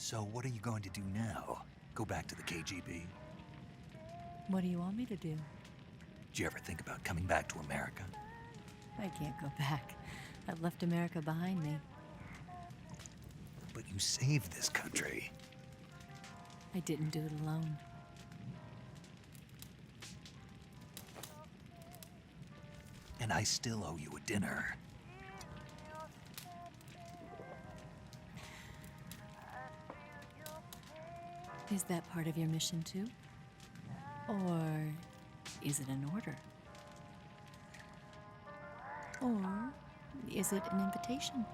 So what are you going to do now? Go back to the KGB? What do you want me to do? Did you ever think about coming back to America? I can't go back. I've left America behind me. But you saved this country. I didn't do it alone. And I still owe you a dinner. Is that part of your mission too? Or is it an order? Or is it an invitation?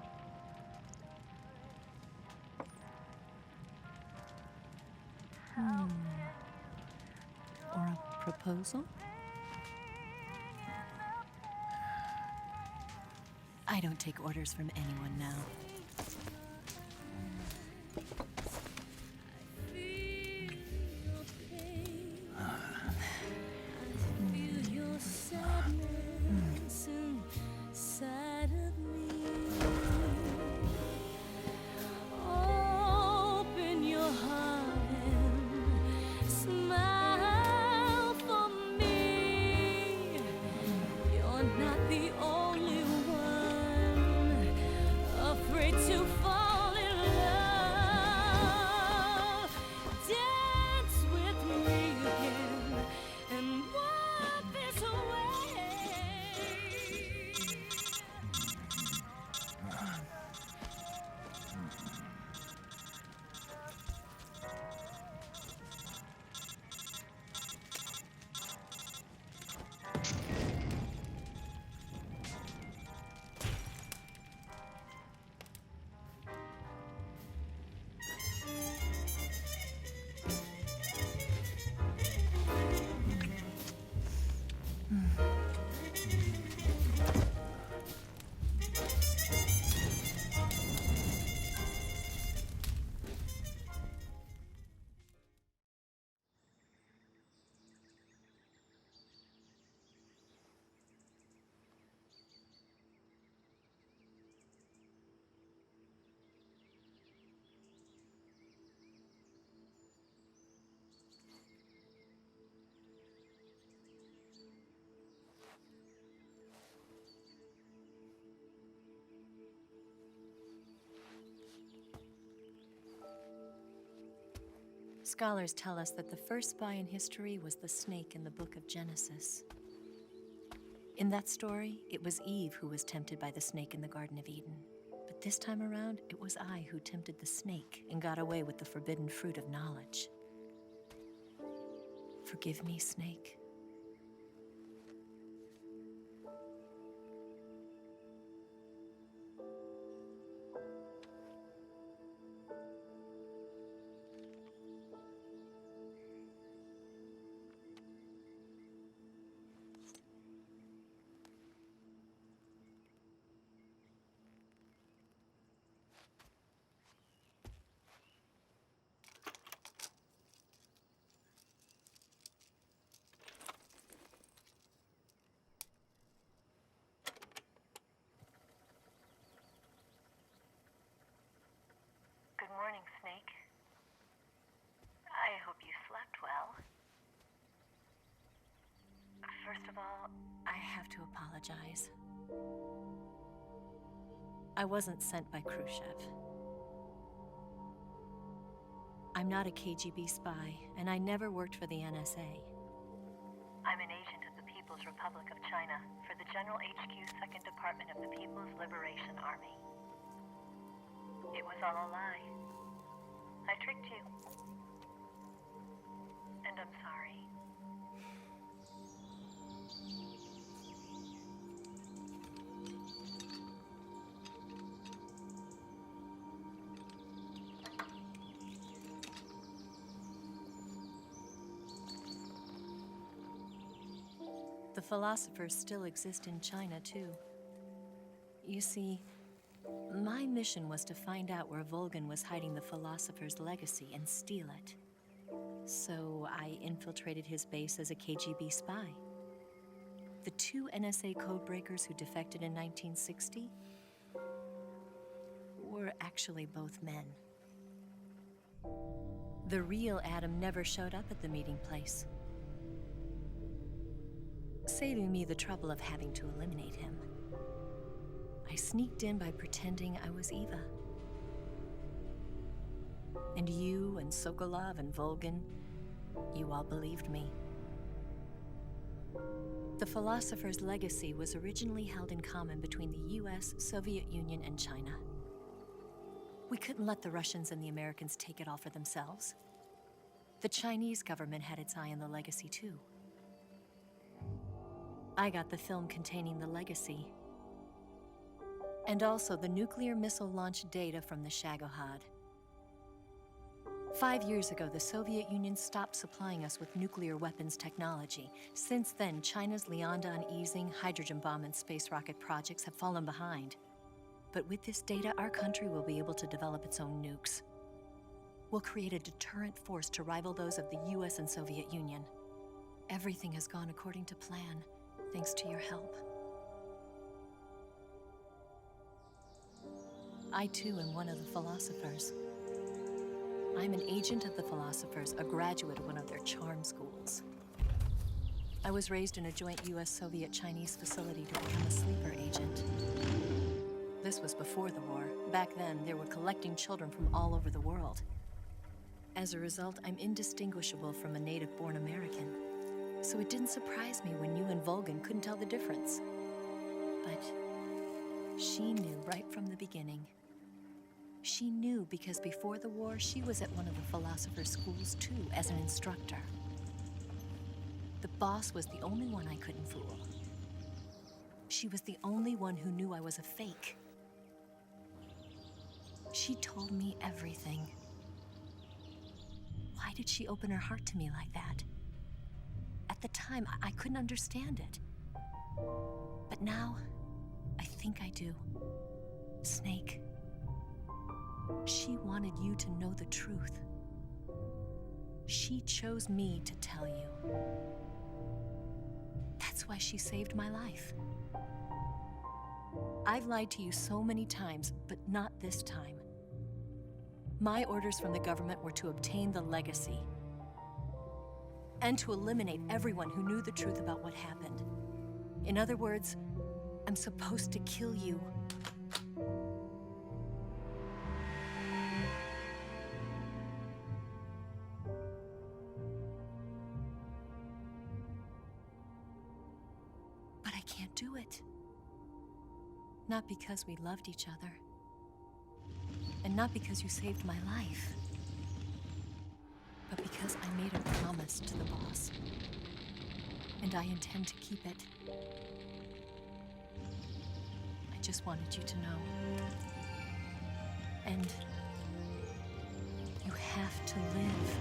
Or a proposal? I don't take orders from anyone now. Scholars tell us that the first spy in history was the snake in the book of Genesis. In that story, it was Eve who was tempted by the snake in the Garden of Eden. But this time around, it was I who tempted the snake and got away with the forbidden fruit of knowledge. Forgive me, snake. Good morning, Snake. I hope you slept well. First of all, I have to apologize. I wasn't sent by Khrushchev. I'm not a KGB spy, and I never worked for the NSA. I'm an agent of the People's Republic of China for the General HQ 2nd Department of the People's Liberation Army. It was all a lie. I tricked you. And I'm sorry. The philosophers still exist in China, too. You see, my mission was to find out where Volgan was hiding the philosopher's legacy and steal it. So I infiltrated his base as a KGB spy. The two NSA codebreakers who defected in 1960 were actually both men. The real Adam never showed up at the meeting place, saving me the trouble of having to eliminate him. I sneaked in by pretending I was Eva. And you and Sokolov and Volgin, you all believed me. The philosopher's legacy was originally held in common between the US, Soviet Union, and China. We couldn't let the Russians and the Americans take it all for themselves. The Chinese government had its eye on the legacy too. I got the film containing the legacy, and also the nuclear missile launch data from the Shagohod. 5 years ago, the Soviet Union stopped supplying us with nuclear weapons technology. Since then, China's Liaodong easing, hydrogen bomb, and space rocket projects have fallen behind. But with this data, our country will be able to develop its own nukes. We'll create a deterrent force to rival those of the US and Soviet Union. Everything has gone according to plan, thanks to your help. I too am one of the philosophers. I'm an agent of the philosophers, a graduate of one of their charm schools. I was raised in a joint US-Soviet-Chinese facility to become a sleeper agent. This was before the war. Back then, they were collecting children from all over the world. As a result, I'm indistinguishable from a native-born American. So it didn't surprise me when you and Volgin couldn't tell the difference. But she knew right from the beginning. She knew because before the war, she was at one of the philosopher's schools too, as an instructor. The boss was the only one I couldn't fool. She was the only one who knew I was a fake. She told me everything. Why did she open her heart to me like that? At the time, I couldn't understand it. But now, I think I do. Snake. She wanted you to know the truth. She chose me to tell you. That's why she saved my life. I've lied to you so many times, but not this time. My orders from the government were to obtain the legacy and to eliminate everyone who knew the truth about what happened. In other words, I'm supposed to kill you. But I can't do it. Not because we loved each other. And not because you saved my life. But because I made a promise to the boss. And I intend to keep it. I just wanted you to know. And you have to live.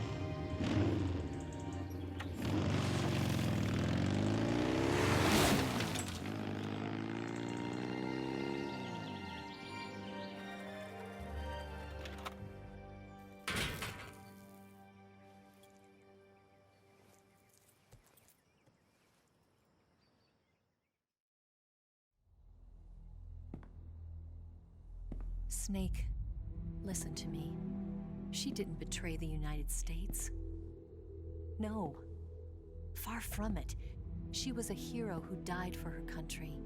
Snake, listen to me. She didn't betray the United States. No, far from it. She was a hero who died for her country.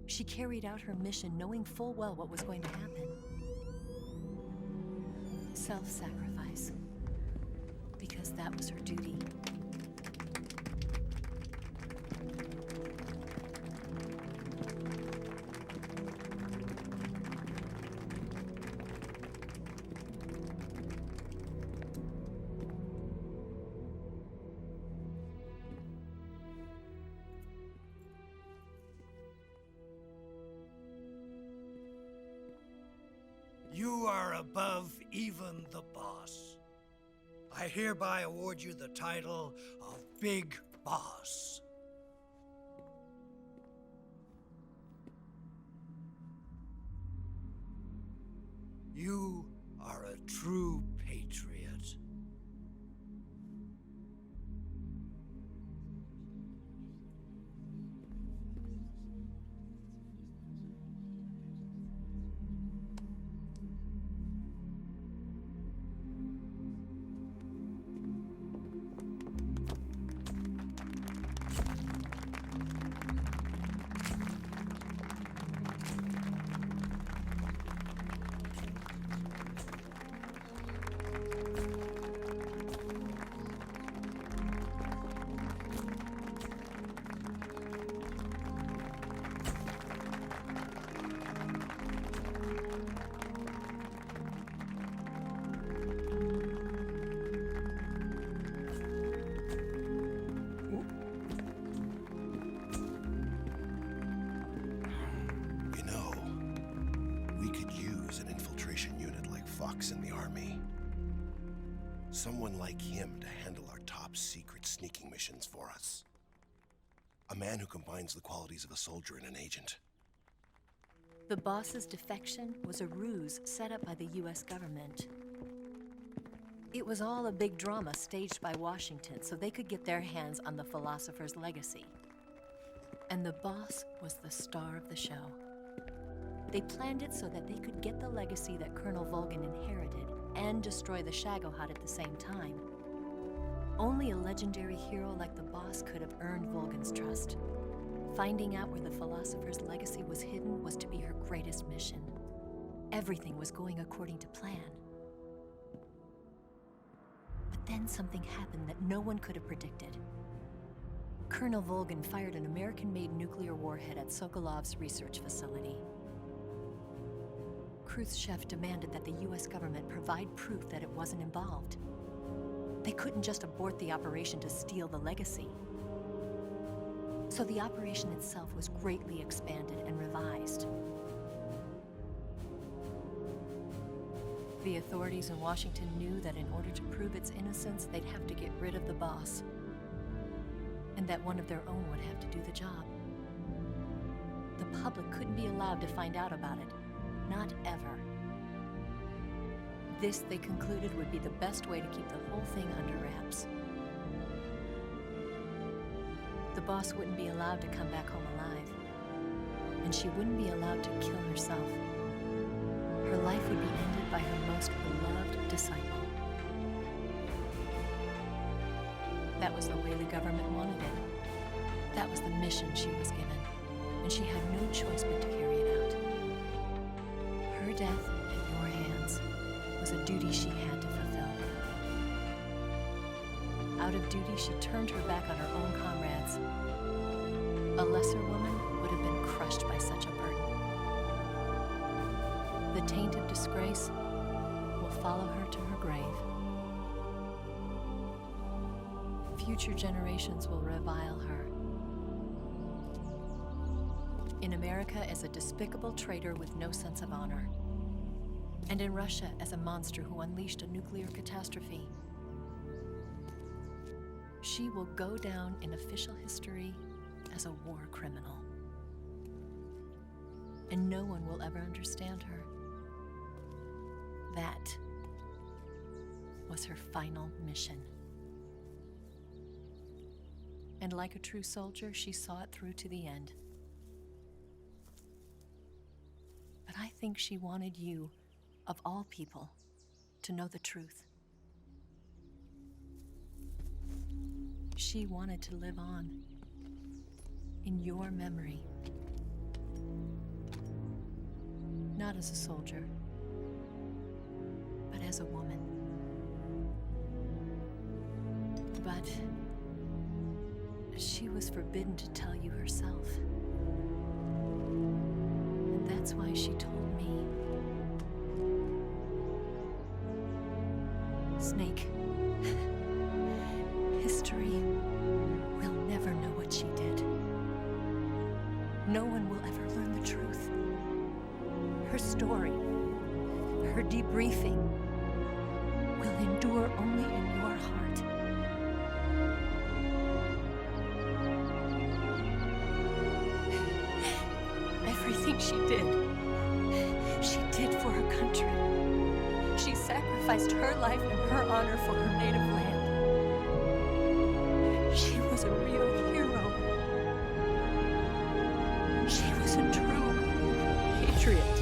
She carried out her mission knowing full well what was going to happen. Self-sacrifice. Because that was her duty. You are above even the boss. I hereby award you the title of Big Boss. You are a true patriot. box in the army. Someone like him to handle our top secret sneaking missions for us. A man who combines the qualities of a soldier and an agent. The boss's defection was a ruse set up by the US government. It was all a big drama staged by Washington so they could get their hands on the philosopher's legacy. And the boss was the star of the show. They planned it so that they could get the legacy that Colonel Volgin inherited and destroy the Shagohod at the same time. Only a legendary hero like the boss could have earned Volgin's trust. Finding out where the philosopher's legacy was hidden was to be her greatest mission. Everything was going according to plan. But then something happened that no one could have predicted. Colonel Volgin fired an American-made nuclear warhead at Sokolov's research facility. Khrushchev demanded that the US government provide proof that it wasn't involved. They couldn't just abort the operation to steal the legacy. So the operation itself was greatly expanded and revised. The authorities in Washington knew that in order to prove its innocence, they'd have to get rid of the boss, and that one of their own would have to do the job. The public couldn't be allowed to find out about it, not ever. This, they concluded, would be the best way to keep the whole thing under wraps. The boss wouldn't be allowed to come back home alive, and she wouldn't be allowed to kill herself. Her life would be ended by her most beloved disciple. That was the way the government wanted it. That was the mission she was given, and she had no choice but to carry it out. Her death at your hands was a duty she had to fulfill. Out of duty, she turned her back on her own comrades. A lesser woman would have been crushed by such a burden. The taint of disgrace will follow her to her grave. Future generations will revile her. In America as a despicable traitor with no sense of honor. And in Russia as a monster who unleashed a nuclear catastrophe. She will go down in official history as a war criminal. And no one will ever understand her. That was her final mission. And like a true soldier, she saw it through to the end. But I think she wanted you, of all people, to know the truth. She wanted to live on in your memory. Not as a soldier, but as a woman. But she was forbidden to tell you herself. And that's why she told me. Snake, history will never know what she did. No one will ever learn the truth. Her story, her debriefing, will endure only in your heart. Everything she did for her country. She sacrificed her life and her honor for her native land. She was a real hero. She was a true patriot.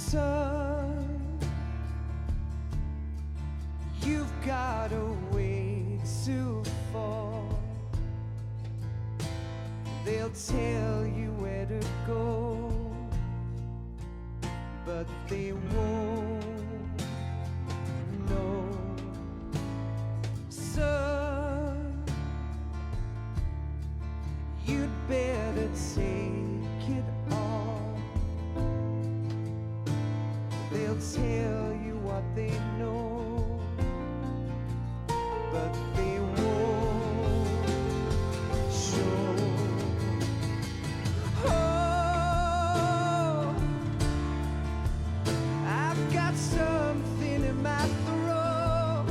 Son, you've got a way to fall. They'll tell you where to go, but they won't know. Son, you'd better take it off. They'll tell you what they know, but they won't show. Oh, I've got something in my throat.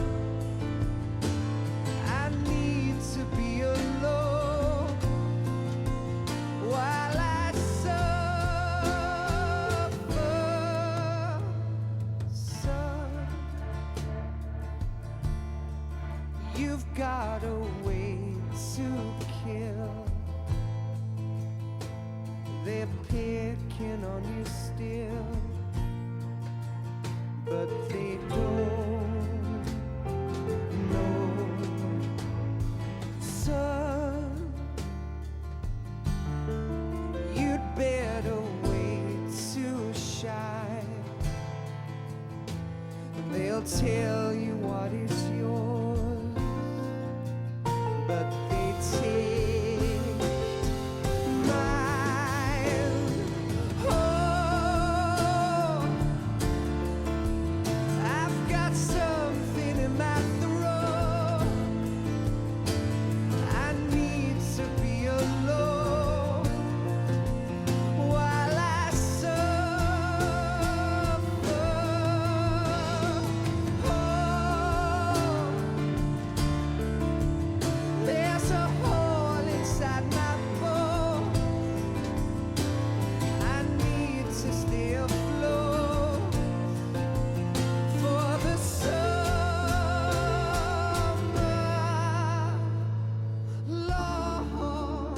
I need to be alone while I suffer. Son, you've got a way to kill. They're picking on you still, but they don't know. Son, you'd better wait to shine. They'll tell you what is yours, but they take mine. Oh, I've got something in my throat. I need to be alone while I suffer. Oh, there's a hole inside my bones. I need to stay afloat for the summer, Lord.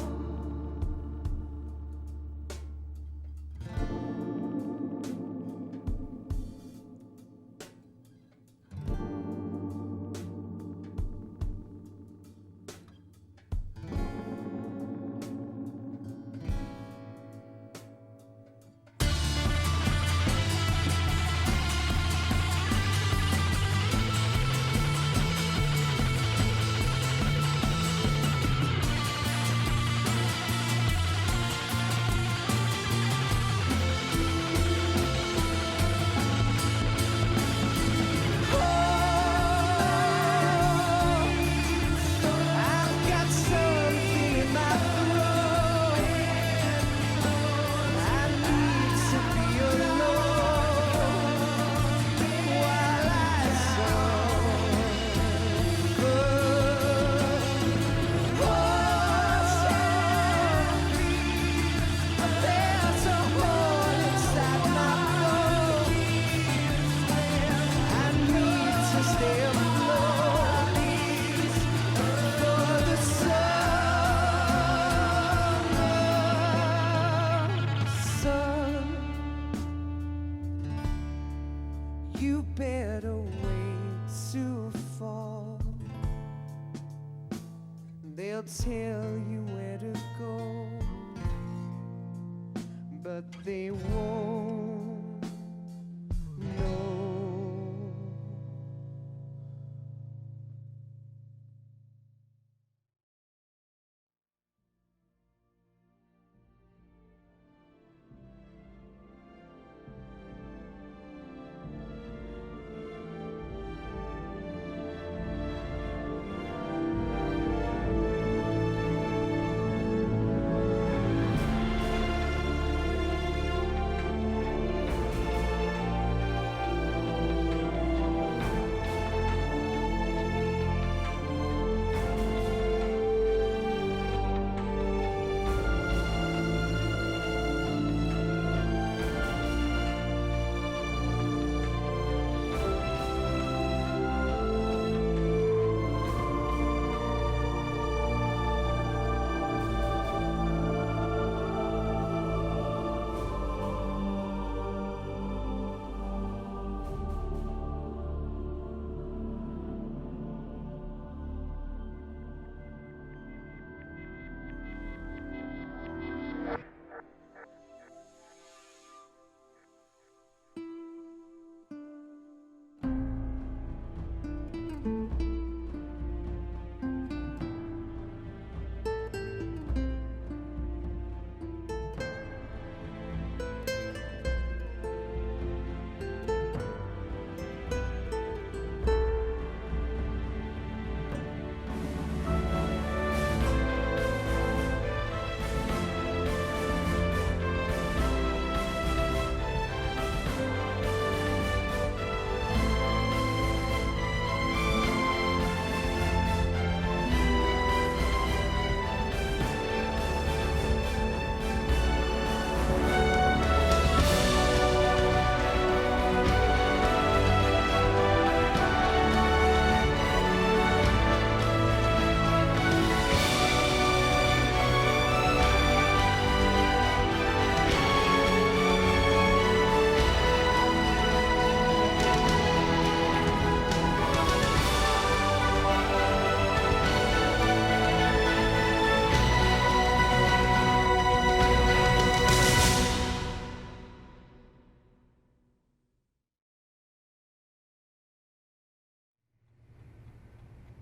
I've got something in my throat. I need to be alone while I suffer. There's a hole inside my bones. I need to stay afloat for the summer. Son, you better wait to fall. They'll tell you where to go, but they won't know.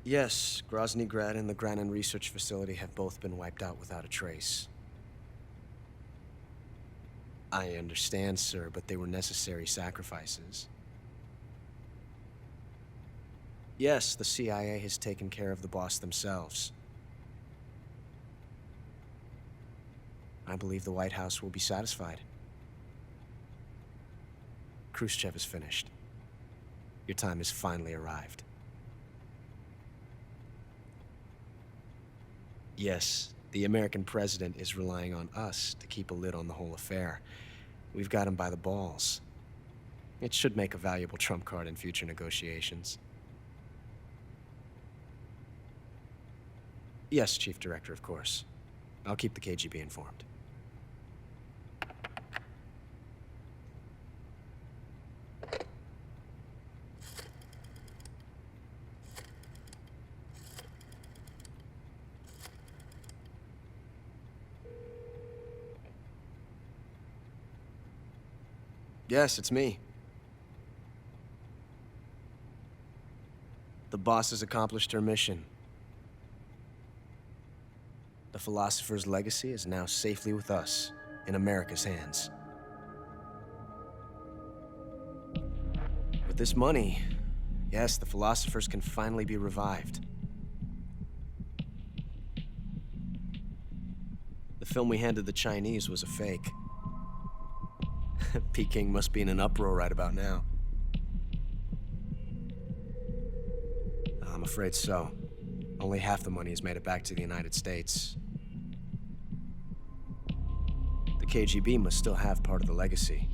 Yes, Grozny Grad and the Granin Research Facility have both been wiped out without a trace. I understand, sir, but they were necessary sacrifices. Yes, the CIA has taken care of the boss themselves. I believe the White House will be satisfied. Khrushchev is finished. Your time has finally arrived. Yes, the American president is relying on us to keep a lid on the whole affair. We've got him by the balls. It should make a valuable trump card in future negotiations. Yes, Chief Director, of course. I'll keep the KGB informed. Yes, it's me. The boss has accomplished her mission. The philosopher's legacy is now safely with us, in America's hands. With this money, yes, the philosophers can finally be revived. The film we handed the Chinese was a fake. Peking must be in an uproar right about now. I'm afraid so. Only half the money has made it back to the United States. The KGB must still have part of the legacy.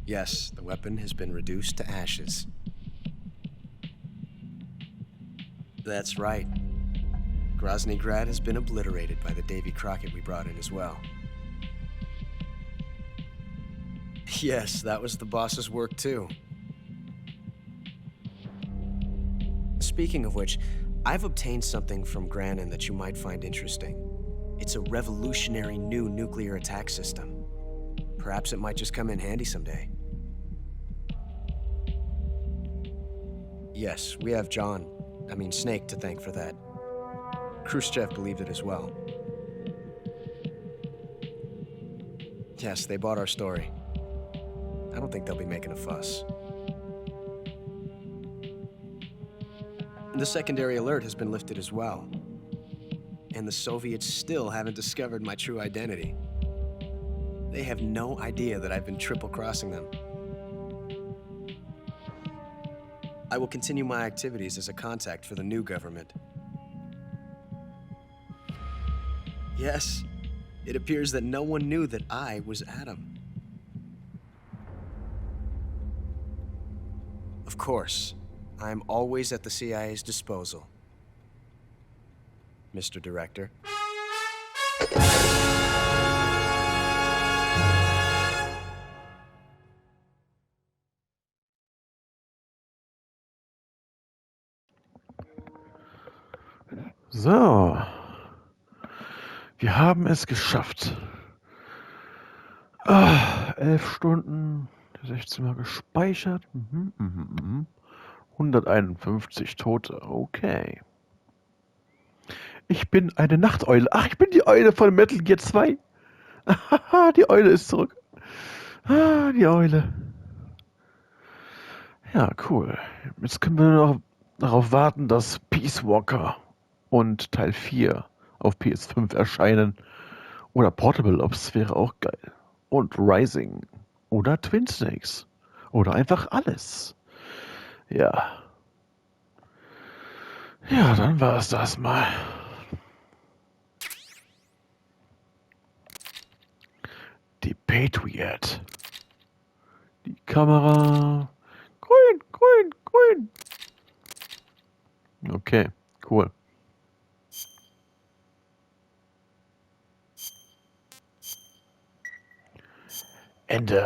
Yes, the weapon has been reduced to ashes. That's right. Grozny Grad has been obliterated by the Davy Crockett we brought in as well. Yes, that was the boss's work too. Speaking of which, I've obtained something from Granin that you might find interesting. It's a revolutionary new nuclear attack system. Perhaps it might just come in handy someday. Yes, we have Snake to thank for that. Khrushchev believed it as well. Yes, they bought our story. I don't think they'll be making a fuss. The secondary alert has been lifted as well. And the Soviets still haven't discovered my true identity. They have no idea that I've been triple-crossing them. I will continue my activities as a contact for the new government. Yes, it appears that no one knew that I was Adam. Of course, I'm always at the CIA's disposal, Mr. Director. So, wir haben es geschafft. 11 Stunden, 16 Mal gespeichert. 151 Tote, okay. Ich bin eine Nachteule. Ach, ich bin die Eule von Metal Gear 2. Haha, die Eule ist zurück. Ah, die Eule. Ja, cool. Jetzt können wir nur noch darauf warten, dass Peace Walker und Teil 4 auf PS5 erscheinen. Oder Portable Ops wäre auch geil. Und Rising. Oder Twin Snakes. Oder einfach alles. Ja. Ja, dann war es das mal. Die Patriot. Die Kamera. Grün, grün, grün. Okay, cool. Ende.